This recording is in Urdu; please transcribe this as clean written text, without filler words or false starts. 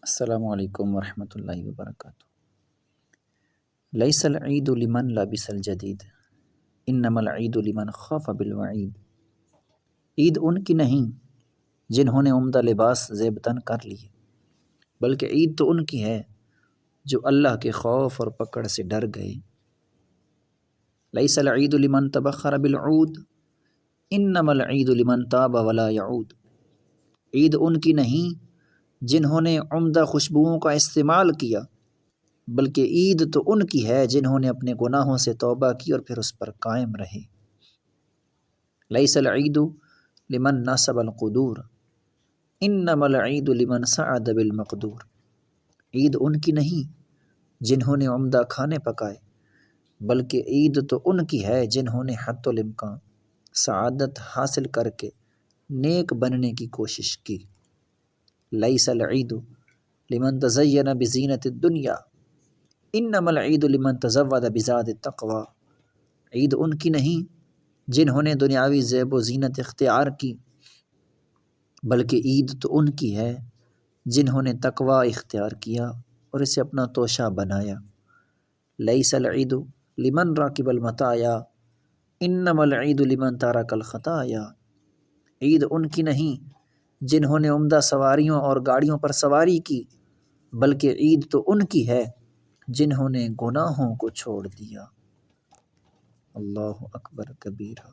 السلام علیکم ورحمۃ اللہ وبرکاتہ۔ لیس العید لمن لبس الجدید انما العید لمن خاف بالوعید۔ عید ان کی نہیں جنہوں نے عمدہ لباس زیب تن کر لیے، بلکہ عید تو ان کی ہے جو اللہ کے خوف اور پکڑ سے ڈر گئے۔ لیس العید لمن تبخر بالعود انما العید لمن تاب ولا یعود۔ عید ان کی نہیں جنہوں نے عمدہ خوشبوؤں کا استعمال کیا، بلکہ عید تو ان کی ہے جنہوں نے اپنے گناہوں سے توبہ کی اور پھر اس پر قائم رہے۔ لیس العید لمن نصب القدور انما العید لمن سعد بالمقدور۔ عید ان کی نہیں جنہوں نے عمدہ کھانے پکائے، بلکہ عید تو ان کی ہے جنہوں نے حتی الامکان سعادت حاصل کر کے نیک بننے کی کوشش کی۔ لیس العید لمن تزین بزینت الدنیا انما العید لمن تزود بزاد التقوی۔ عید ان کی نہیں جنہوں نے دنیاوی زیب و زینت اختیار کی، بلکہ عید تو ان کی ہے جنہوں نے تقوی اختیار کیا اور اسے اپنا توشہ بنایا۔ لیس العید لمن راکب المطایا انما العید لمن ترک الخطایا۔ عید ان کی نہیں جنہوں نے عمدہ سواریوں اور گاڑیوں پر سواری کی، بلکہ عید تو ان کی ہے جنہوں نے گناہوں کو چھوڑ دیا۔ اللہ اکبر کبیرہ۔